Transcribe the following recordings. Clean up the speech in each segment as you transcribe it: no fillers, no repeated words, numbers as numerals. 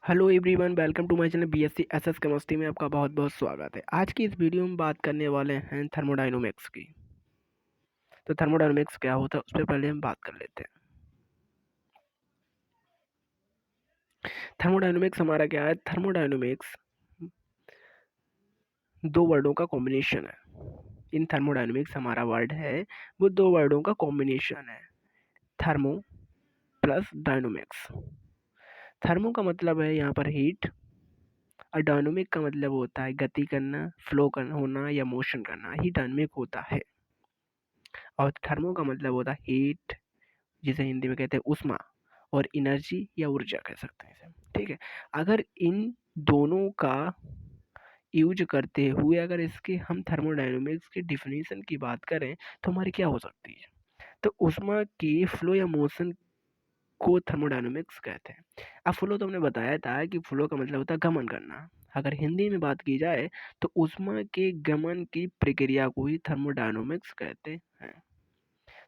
Hello everyone, welcome to my channel BSc SS chemistry में आपका बहुत बहुत स्वागत है। आज की इस वीडियो में बात करने वाले हैं थर्मोडायनामिक्स की। तो थर्मोडायनामिक्स क्या होता है उस पर पहले हम बात कर लेते हैं। थर्मोडायनामिक्स हमारा क्या है? थर्मोडायनामिक्स दो वर्डों का कॉम्बिनेशन है। इन थर्मोडायनामिक्स हमारा वर्ड है वो दो वर्डों का कॉम्बिनेशन है, थर्मो प्लस डायनामिक्स। थर्मो का मतलब है यहाँ पर हीट, और डायनामिक का मतलब होता है गति करना, फ्लो करना होना या मोशन करना, ही डायनामिक होता है। और थर्मो का मतलब होता है हीट, जिसे हिंदी में कहते हैं उष्मा, और एनर्जी या ऊर्जा कह सकते हैं इसे। ठीक है, अगर इन दोनों का यूज करते हुए अगर इसके हम थर्मोडायनामिक्स की डिफिनीशन की बात करें तो हमारी क्या हो सकती है? तो उष्मा की फ्लो या मोशन को थर्मोडायनामिक्स कहते हैं। अब फ्लो तो हमने बताया था कि फ्लो का मतलब होता है गमन करना। अगर हिंदी में बात की जाए तो उष्मा के गमन की प्रक्रिया को ही थर्मोडायनामिक्स कहते हैं।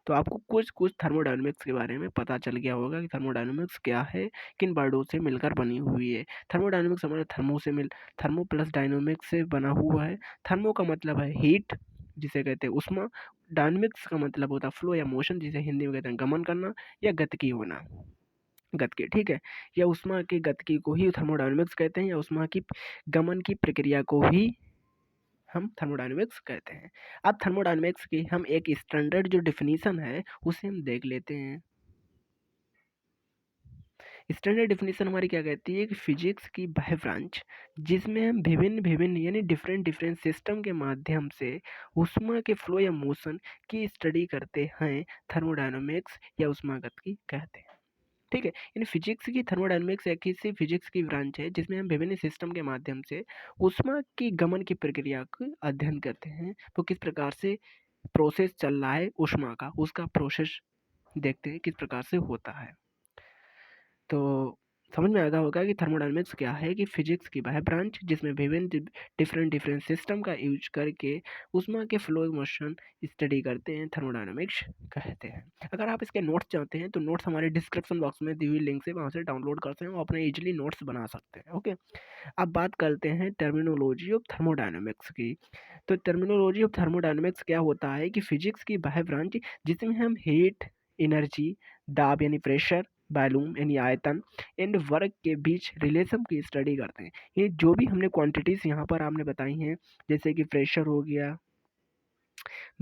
तो आपको कुछ कुछ थर्मोडायनामिक्स के बारे में पता चल गया होगा कि थर्मोडायनामिक्स क्या है, किन वर्डों से मिलकर बनी हुई है। थर्मोडायनामिक्स हमारे थर्मो प्लस डायनामिक्स से बना हुआ है। थर्मो का मतलब है हीट, जिसे कहते हैं उष्मा। डायनामिक्स का मतलब होता है फ्लो या मोशन, जिसे हिंदी में कहते हैं गमन करना या गतिकी होना, गतिकी। ठीक है, या उष्मा की गतिकी को ही थर्मोडायनामिक्स कहते हैं, या उष्मा की गमन की प्रक्रिया को ही हम थर्मोडायनामिक्स कहते हैं। अब थर्मोडायनामिक्स की हम एक स्टैंडर्ड जो डिफिनीशन है उसे हम देख लेते हैं। स्टैंडर्ड डिफिनीशन हमारी क्या कहती है कि फिजिक्स की वह ब्रांच जिसमें हम विभिन्न विभिन्न यानी डिफरेंट डिफरेंट सिस्टम के माध्यम से ऊष्मा के फ्लो या मोशन की स्टडी करते हैं, थर्मोडायनामिक्स या ऊष्मागतिकी कहते हैं। ठीक है, इन फिजिक्स की थर्मोडायनामिक्स एक ऐसी फिजिक्स की ब्रांच है जिसमें हम विभिन्न सिस्टम के माध्यम से ऊष्मा की गमन की प्रक्रिया का अध्ययन करते हैं। वो किस प्रकार से प्रोसेस चल रहा है ऊष्मा का, उसका प्रोसेस देखते हैं किस प्रकार से होता है। तो समझ में आया होगा कि थर्मोडायनामिक्स क्या है, कि फिजिक्स की वह ब्रांच जिसमें विभिन्न डिफरेंट डिफरेंट सिस्टम का यूज करके उष्मा के फ्लो मोशन स्टडी करते हैं, थर्मोडायनामिक्स कहते हैं। अगर आप इसके नोट्स चाहते हैं तो नोट्स हमारे डिस्क्रिप्शन बॉक्स में दी हुई लिंक से वहाँ से डाउनलोड करते हैं और अपने इजीली नोट्स बना सकते हैं। ओके, अब बात करते हैं टर्मिनोलॉजी ऑफ थर्मोडायनामिक्स की। तो टर्मिनोलॉजी ऑफ थर्मोडायनामिक्स क्या होता है कि फिजिक्स की वह ब्रांच जिसमें हम हीट, एनर्जी, दाब यानी प्रेशर, वॉल्यूम यानी आयतन, एंड वर्क के बीच रिलेशन की स्टडी करते हैं। ये जो भी हमने क्वांटिटीज यहाँ पर आपने बताई हैं, जैसे कि प्रेशर हो गया,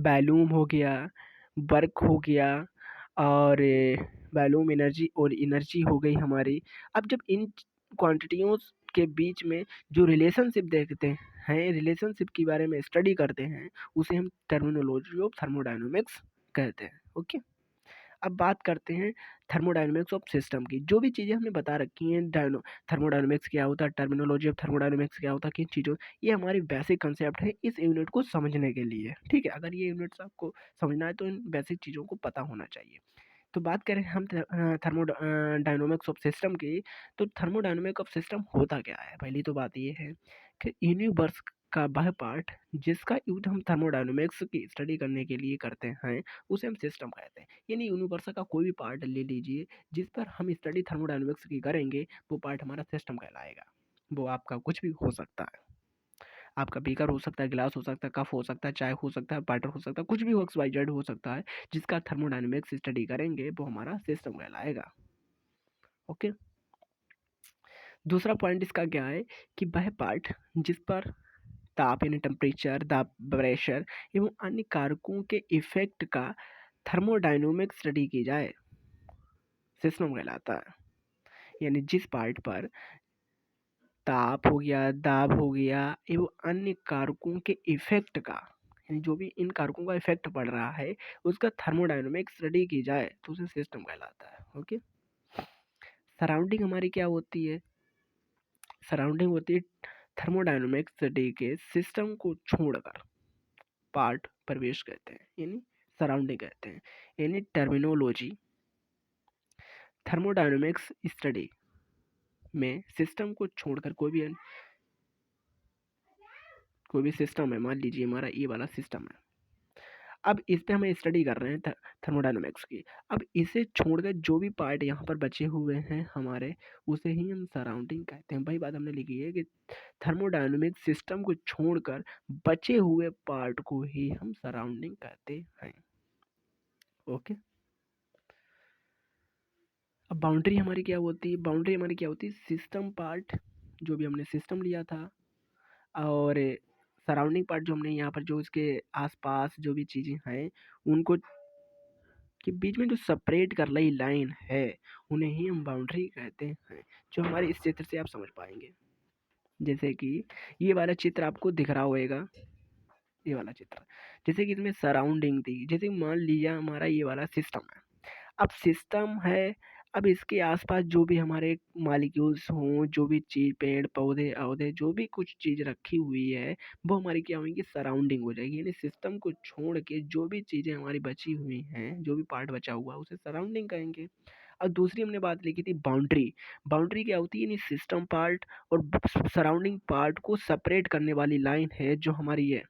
वॉल्यूम हो गया, वर्क हो गया, और वॉल्यूम एनर्जी और एनर्जी हो गई हमारी। अब जब इन क्वांटिटियों के बीच में जो रिलेशनशिप देखते हैं, रिलेशनशिप के बारे में स्टडी करते हैं, उसे हम टर्मिनोलॉजी ऑफ थर्मोडायनामिक्स कहते हैं। ओके, अब बात करते हैं थर्मोडायनामिक्स ऑफ सिस्टम की। जो भी चीज़ें हमने बता रखी हैं, थर्मोडायनामिक्स क्या होता है, टर्मिनोलॉजी ऑफ थर्मोडायनामिक्स क्या होता है, किन चीज़ों, ये हमारी बेसिक कंसेप्ट है इस यूनिट को समझने के लिए। ठीक है, अगर ये यूनिट्स आपको समझना है तो इन बेसिक चीज़ों को पता होना चाहिए। तो बात करें हम थर्मोडायनामिक्स ऑफ सिस्टम की, तो थर्मोडायनामिक ऑफ सिस्टम होता क्या है? पहली तो बात ये है कि यूनिवर्स का वह पार्ट जिसका यूज हम थर्मोडायनामिक्स की स्टडी करने के लिए करते हैं, उसे हम सिस्टम कहते हैं। यानी यूनिवर्स का कोई भी पार्ट ले लीजिए जिस पर हम स्टडी थर्मोडायनामिक्स की करेंगे, वो पार्ट हमारा सिस्टम कहलाएगा। वो आपका कुछ भी हो सकता है, आपका बीकर हो सकता है, गिलास हो सकता है, कप हो सकता है, चाय हो सकता है, वाटर हो सकता है, कुछ भी हो, एक्स वाई जेड हो सकता है। जिसका थर्मोडायनेमिक्स स्टडी करेंगे वो हमारा सिस्टम कहलाएगा। ओके, दूसरा पॉइंट इसका क्या है कि वह पार्ट जिस पर ताप यानी टेम्परेचर, दाब, प्रेशर एवं अन्य कारकों के इफेक्ट का थर्मोडायनेमिक स्टडी की जाए, सिस्टम कहलाता है। यानी जिस पार्ट पर ताप हो गया, दाब हो गया एवं अन्य कारकों के इफेक्ट का, यानी जो भी इन कारकों का इफेक्ट पड़ रहा है, उसका थर्मोडायनामिक स्टडी की जाए तो उसे सिस्टम कहलाता है। ओके, सराउंडिंग हमारी क्या होती है? सराउंडिंग होती है थर्मोडायनामिक स्टडी के सिस्टम को छोड़कर पार्ट प्रवेश कहते हैं, यानी सराउंडिंग कहते हैं। यानी टर्मिनोलॉजी थर्मोडायनामिक्स स्टडी में सिस्टम को छोड़कर कोई भी सिस्टम है, मान लीजिए हमारा ये वाला सिस्टम है। अब इस पे हम स्टडी कर रहे हैं थर्मोडायनामिक्स की। अब इसे छोड़कर जो भी पार्ट यहाँ पर बचे हुए हैं हमारे, उसे ही हम सराउंडिंग कहते हैं। वही बात हमने लिखी है कि थर्मोडायनामिक सिस्टम को छोड़कर बचे हुए पार्ट को ही हम सराउंडिंग कहते हैं। ओके। अब बाउंड्री हमारी क्या होती है? बाउंड्री हमारी क्या होती है? सिस्टम पार्ट, जो भी हमने सिस्टम लिया था, और सराउंडिंग पार्ट जो हमने यहाँ पर जो इसके आसपास जो भी चीज़ें हैं उनको के बीच में जो सेपरेट कर रही लाइन है, उन्हें ही हम बाउंड्री कहते हैं, जो हमारे इस चित्र से आप समझ पाएंगे। जैसे कि ये वाला चित्र आपको दिख रहा होगा, ये वाला चित्र, जैसे कि इसमें सराउंडिंग थी। जैसे मान लिया हमारा ये वाला सिस्टम है। अब सिस्टम है, अब इसके आसपास जो भी हमारे मालिक्यूल्स हों, जो भी चीज़, पेड़ पौधे औधे, जो भी कुछ चीज़ रखी हुई है, वो हमारी क्या होंगी? सराउंडिंग हो जाएगी। यानी सिस्टम को छोड़ के जो भी चीज़ें हमारी बची हुई हैं, जो भी पार्ट बचा हुआ है, उसे सराउंडिंग कहेंगे। अब दूसरी हमने बात लिखी थी बाउंड्री। बाउंड्री क्या होती है? यानी सिस्टम पार्ट और सराउंडिंग पार्ट को सेपरेट करने वाली लाइन है, जो हमारी है,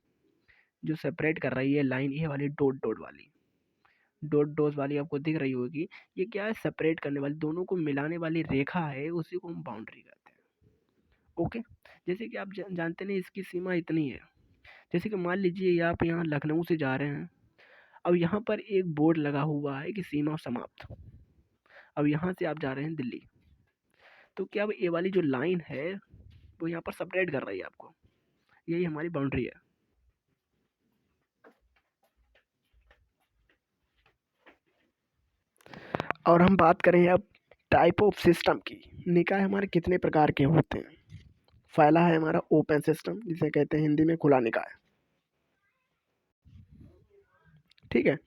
जो सेपरेट कर रही है लाइन, ये वाली डॉट डॉट वाली, डॉट डॉट वाली आपको दिख रही होगी। ये क्या है? सेपरेट करने वाली, दोनों को मिलाने वाली रेखा है, उसी को हम बाउंड्री कहते हैं। ओके। जैसे कि आप जानते नहीं, इसकी सीमा इतनी है। जैसे कि मान लीजिए आप यहाँ लखनऊ से जा रहे हैं। अब यहाँ पर एक बोर्ड लगा हुआ है कि सीमा समाप्त। अब यहाँ से आप जा रहे हैं दिल्ली, तो क्या अब ये वाली जो लाइन है वो यहाँ पर सेपरेट कर रही है आपको, यही हमारी बाउंड्री है। और हम बात करें अब टाइप ऑफ सिस्टम की। निकाय हमारे कितने प्रकार के होते हैं? पहला है हमारा ओपन सिस्टम, जिसे कहते हैं हिंदी में खुला निकाय। ठीक है।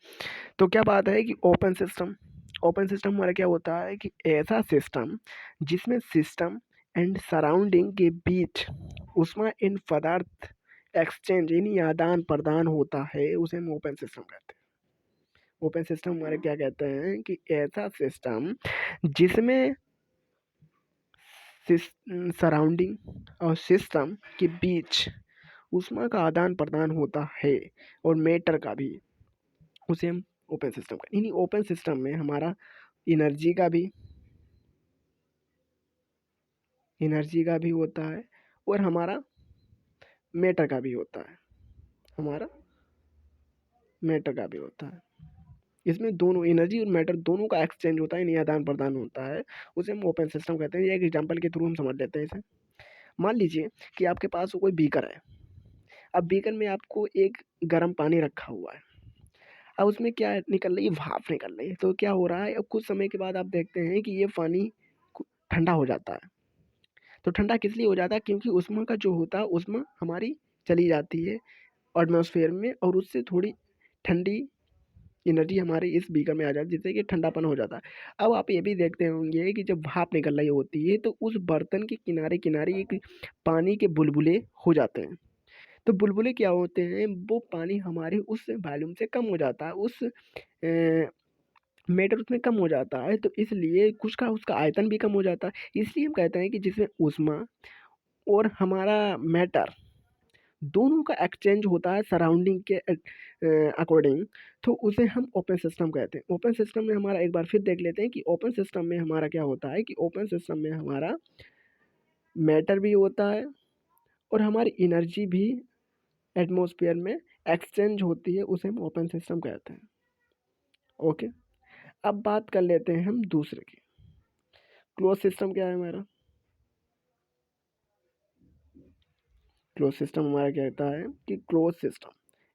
तो क्या बात है कि ओपन सिस्टम, ओपन सिस्टम हमारा क्या होता है कि ऐसा सिस्टम जिसमें सिस्टम एंड सराउंडिंग के बीच उष्मा इन पदार्थ एक्सचेंज, यानी आदान प्रदान होता है, उसे हम ओपन सिस्टम कहते हैं। ओपन सिस्टम हमारे क्या कहते हैं कि ऐसा सिस्टम जिसमें सराउंडिंग और सिस्टम के बीच ऊष्मा का आदान प्रदान होता है, और मैटर का भी, उसे हम ओपन सिस्टम का। यानी ओपन सिस्टम में हमारा एनर्जी का भी होता है, और हमारा मैटर का भी होता है, हमारा मैटर का भी होता है। इसमें दोनों एनर्जी और मैटर दोनों का एक्सचेंज होता है, यानी आदान प्रदान होता है, उसे हम ओपन सिस्टम कहते हैं। एक एग्जांपल के थ्रू हम समझ लेते हैं इसे। मान लीजिए कि आपके पास कोई बीकर है। अब बीकर में आपको एक गर्म पानी रखा हुआ है। अब उसमें क्या निकल रही है? भाप निकल रही है। तो क्या हो रहा है, अब कुछ समय के बाद आप देखते हैं कि ये पानी ठंडा हो जाता है। तो ठंडा किस लिए हो जाता है? क्योंकि ऊष्मा का जो होता है, ऊष्मा हमारी चली जाती है एटमॉस्फेयर में, और उससे थोड़ी ठंडी एनर्जी हमारे इस बीकर में आ जाती है, जिससे कि ठंडापन हो जाता है। अब आप ये भी देखते होंगे कि जब भाप निकल रही होती है, तो उस बर्तन के किनारे किनारे एक पानी के बुलबुले हो जाते हैं। तो बुलबुले क्या होते हैं? वो पानी हमारे उस वॉल्यूम से कम हो जाता है, उस मैटर उसमें कम हो जाता है, तो इसलिए कुछ का उसका आयतन भी कम हो जाता है। इसलिए हम कहते हैं कि जिसमें ऊष्मा और हमारा मैटर दोनों का एक्सचेंज होता है सराउंडिंग के अकॉर्डिंग, तो उसे हम ओपन सिस्टम कहते हैं। ओपन सिस्टम में हमारा एक बार फिर देख लेते हैं कि ओपन सिस्टम में हमारा क्या होता है कि ओपन सिस्टम में हमारा मैटर भी होता है, और हमारी एनर्जी भी एटमॉस्फेयर में एक्सचेंज होती है, उसे हम ओपन सिस्टम कहते हैं। ओके। अब बात कर लेते हैं हम दूसरे की। क्लोज सिस्टम क्या है हमारा? क्लोज सिस्टम हमारा क्या कहता है कि क्लोज सिस्टम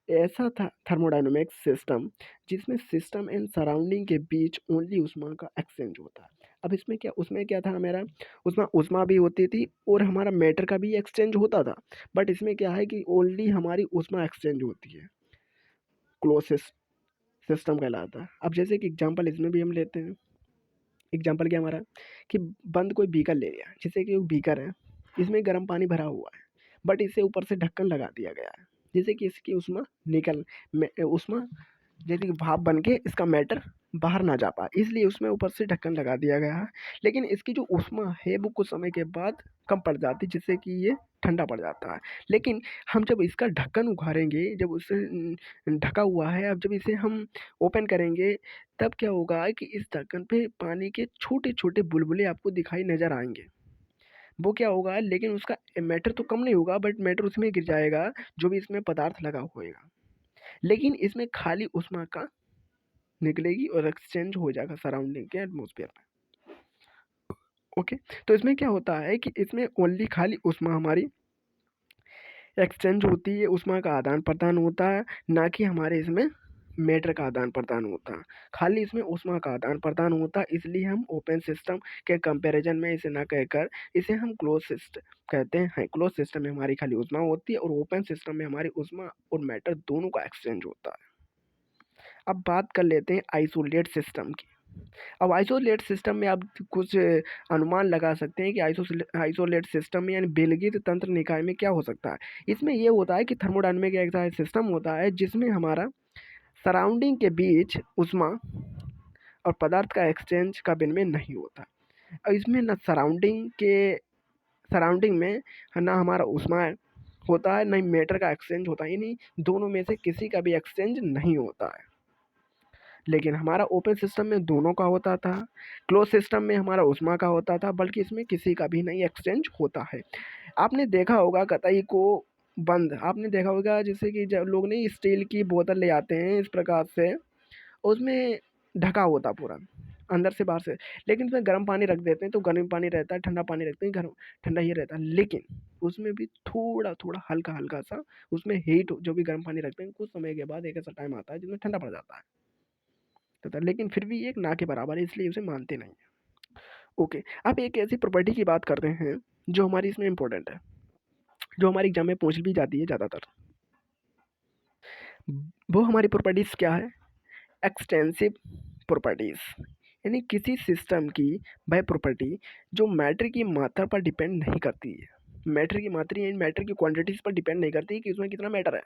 ऐसा था थर्मोडायनामिक सिस्टम जिसमें सिस्टम एंड सराउंडिंग के बीच ओनली उष्मा का एक्सचेंज होता है। अब इसमें क्या, उसमें क्या था मेरा, उसमें उष्मा भी होती थी और हमारा मैटर का भी एक्सचेंज होता था, बट इसमें क्या है कि ओनली हमारी उष्मा एक्सचेंज होती है, क्लोज सिस्टम कहलाता है। अब जैसे कि एग्जांपल इसमें भी हम लेते हैं। एग्जांपल क्या हमारा कि बंद कोई बीकर ले लिया, जैसे कि वो बीकर है, इसमें गर्म पानी भरा हुआ है, बट इसे ऊपर से ढक्कन लगा दिया गया है, जैसे कि इसकी उष्मा निकल उष्मा, जैसे कि भाप बन के इसका मैटर बाहर ना जा पाए, इसलिए उसमें ऊपर से ढक्कन लगा दिया गया है। लेकिन इसकी जो ऊष्मा है वो कुछ समय के बाद कम पड़ जाती है, जिससे कि ये ठंडा पड़ जाता है। लेकिन हम जब इसका ढक्कन उघाड़ेंगे, जब उसे ढका हुआ है, अब जब इसे हम ओपन करेंगे, तब क्या होगा कि इस ढक्कन पे पानी के छोटे-छोटे बुलबुले आपको दिखाई नज़र आएँगे। वो क्या होगा, लेकिन उसका मैटर तो कम नहीं होगा, बट मैटर उसमें गिर जाएगा, जो भी इसमें पदार्थ लगा होएगा। लेकिन इसमें खाली ऊष्मा का निकलेगी और एक्सचेंज हो जाएगा सराउंडिंग के एटमॉस्फेयर में। ओके, तो इसमें क्या होता है कि इसमें ओनली खाली ऊष्मा हमारी एक्सचेंज होती है, ऊष्मा का आदान प्रदान होता है, ना कि हमारे इसमें मैटर का आदान प्रदान होता है। खाली इसमें ऊष्मा का आदान प्रदान होता है, इसलिए हम ओपन सिस्टम के कंपैरिजन में इसे ना कहकर इसे हम क्लोज सिस्टम कहते हैं। क्लोज सिस्टम में हमारी खाली ऊष्मा होती है और ओपन सिस्टम में हमारी ऊष्मा और मैटर दोनों का एक्सचेंज होता है। अब बात कर लेते हैं आइसोलेट सिस्टम की। अब आइसोलेट सिस्टम में आप कुछ अनुमान लगा सकते हैं कि आइसोलेट सिस्टम में यानी विलगित तंत्र निकाय में क्या हो सकता है। इसमें ये होता है कि थर्मोडायनामिक एक ऐसा सिस्टम होता है जिसमें हमारा सराउंडिंग के बीच ऊष्मा और पदार्थ का एक्सचेंज का विनिमय नहीं होता। और इसमें ना सराउंडिंग में ना हमारा ऊष्मा होता है, ना ही मैटर का एक्सचेंज होता है, यानी दोनों में से किसी का भी एक्सचेंज नहीं होता है। लेकिन हमारा ओपन सिस्टम में दोनों का होता था, क्लोज सिस्टम में हमारा ऊष्मा का होता था, बल्कि इसमें किसी का भी नहीं एक्सचेंज होता है। आपने देखा होगा कतई को बंद, आपने देखा होगा जैसे कि जब लोग नहीं स्टील की बोतल ले आते हैं इस प्रकार से, उसमें ढका होता पूरा अंदर से बाहर से, लेकिन उसमें गर्म पानी रख देते हैं तो गर्म पानी रहता है, ठंडा पानी रखते हैं गर्म ठंडा ही रहता है। लेकिन उसमें भी थोड़ा थोड़ा हल्का हल्का सा उसमें हीट, जो भी गर्म पानी रखते हैं कुछ समय के बाद एक ऐसा टाइम आता है जिसमें ठंडा पड़ जाता है, तो लेकिन फिर भी एक ना के बराबर है, इसलिए उसे मानते नहीं है। ओके, अब एक ऐसी प्रॉपर्टी की बात करते हैं जो हमारी इसमें इंपॉर्टेंट है, जो हमारी एग्जाम में पूछ भी जाती है ज़्यादातर। वो हमारी प्रॉपर्टीज़ क्या है? एक्सटेंसिव प्रॉपर्टीज़, यानी किसी सिस्टम की वह प्रॉपर्टी जो मैटर की मात्रा पर डिपेंड नहीं करती है। मैटर की मात्रा यानी मैटर की क्वांटिटीज़ पर डिपेंड नहीं करती कि उसमें कितना मैटर है,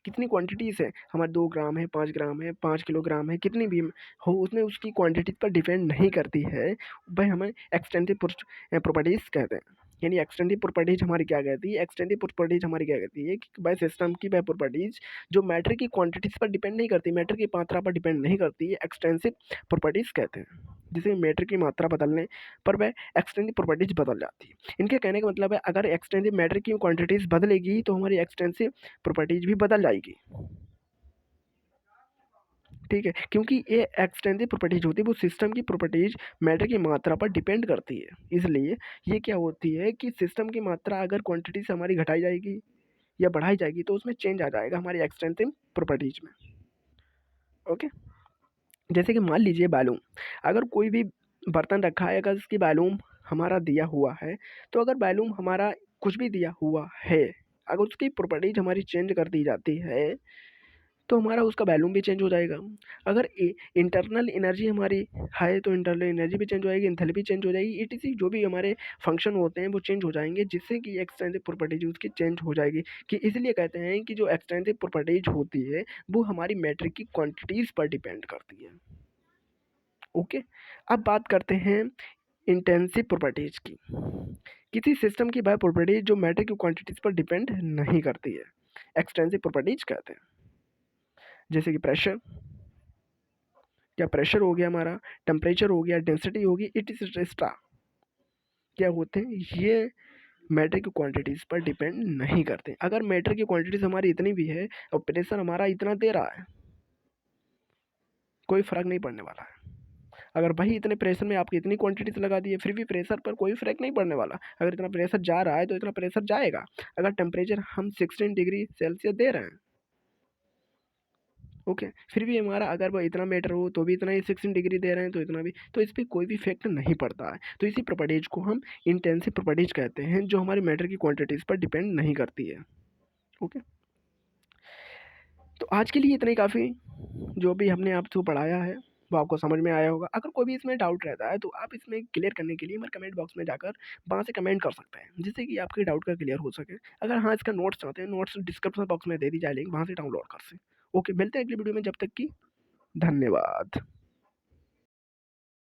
कितनी क्वांटिटीज़ है, हमारे 2 ग्राम है, 5 ग्राम है, 5 किलोग्राम है, कितनी भी हो, उसमें उसकी क्वांटिटी पर डिपेंड नहीं करती है। वह हमें एक्सटेंसिव प्रॉपर्टीज़ कहते हैं। यानी एक्सटेंसिव प्रॉपर्टीज़ हमारी क्या कहती है? एक्सटेंसिव प्रॉपर्टीज़ हमारी क्या कहती है कि वह सिस्टम की वह प्रॉपर्टीज़ जो मैटर की क्वांटिटीज़ पर डिपेंड नहीं करती, मैटर की मात्रा पर डिपेंड नहीं करती है, एक्सटेंसिव प्रॉपर्टीज़ कहते हैं। जैसे मैटर की मात्रा बदलने पर वह एक्सटेंसिव प्रॉपर्टीज़ बदल जाती है। इनके कहने का मतलब है अगर एक्सटेंसिव मैटर की क्वांटिटीज़ बदलेगी तो हमारी एक्सटेंसिव प्रॉपर्टीज़ भी बदल जाएगी। ठीक है, क्योंकि ये एक्सटेंसिव प्रॉपर्टीज़ होती है वो सिस्टम की प्रॉपर्टीज़ मैटर की मात्रा पर डिपेंड करती है। इसलिए ये क्या होती है कि सिस्टम की मात्रा अगर क्वांटिटी से हमारी घटाई जाएगी या बढ़ाई जाएगी तो उसमें चेंज आ जाएगा हमारी एक्सटेंसिव प्रॉपर्टीज़ में। ओके, जैसे कि मान लीजिए बैलून, अगर कोई भी बर्तन रखा है, अगर उसकी बैलून हमारा दिया हुआ है, तो अगर बैलून हमारा कुछ भी दिया हुआ है, अगर उसकी प्रॉपर्टीज़ हमारी चेंज कर दी जाती है तो हमारा उसका वैल्यूम भी चेंज हो जाएगा। अगर इंटरनल एनर्जी हमारी है तो इंटरनल एनर्जी भी चेंज हो जाएगी, एंथैल्पी चेंज हो जाएगी, ईटीसी जो भी हमारे फंक्शन होते हैं वो चेंज हो जाएंगे, जिससे कि एक्सटेंसिव प्रॉपर्टीज उसकी चेंज हो जाएगी। कि इसलिए कहते हैं कि जो एक्सटेंसिव प्रॉपर्टीज होती है वो हमारी मैटर की क्वांटिटीज़ पर डिपेंड करती है। ओके, अब बात करते हैं इंटेंसिव प्रॉपर्टीज की। किसी सिस्टम की वह प्रॉपर्टी जो मैटर की क्वांटिटीज़ पर डिपेंड नहीं करती है, एक्सटेंसिव प्रॉपर्टीज कहते हैं। जैसे कि प्रेशर, क्या प्रेशर हो गया हमारा, टेम्परेचर हो गया, डेंसिटी होगी, इट इज एक्स्ट्रा, क्या होते हैं ये मैटर की क्वांटिटीज़ पर डिपेंड नहीं करते। अगर मैटर की क्वांटिटीज़ हमारी इतनी भी है और प्रेशर हमारा इतना दे रहा है, कोई फ़र्क नहीं पड़ने वाला है। अगर वही इतने प्रेशर में आपकी इतनी क्वांटिटीज लगा दी है फिर भी प्रेशर पर कोई फर्क नहीं पड़ने वाला। अगर इतना प्रेशर जा रहा है तो इतना प्रेशर जाएगा। अगर टेम्परेचर हम 16 डिग्री सेल्सियस दे रहे हैं, ओके, फिर भी हमारा अगर वो इतना मैटर हो तो भी इतना ही 16 डिग्री दे रहे हैं तो इतना भी, तो इस पर कोई भी इफेक्ट नहीं पड़ता है। तो इसी प्रॉपर्टीज को हम इंटेंसिव प्रॉपर्टीज कहते हैं जो हमारे मैटर की क्वांटिटीज़ पर डिपेंड नहीं करती है। ओके, तो आज के लिए इतना ही काफ़ी, जो भी हमने आपको पढ़ाया है वो आपको समझ में आया होगा। अगर कोई भी इसमें डाउट रहता है तो आप इसमें क्लियर करने के लिए हमारे कमेंट बॉक्स में जाकर वहाँ से कमेंट कर सकते हैं, जिससे कि आपके डाउट का क्लियर हो सके। अगर हाँ इसका नोट्स चाहते हैं, नोट्स डिस्क्रिप्शन बॉक्स में दे दी जाए लिंक, वहाँ से डाउनलोड कर से। ओके, मिलते हैं अगली वीडियो में, जब तक की धन्यवाद।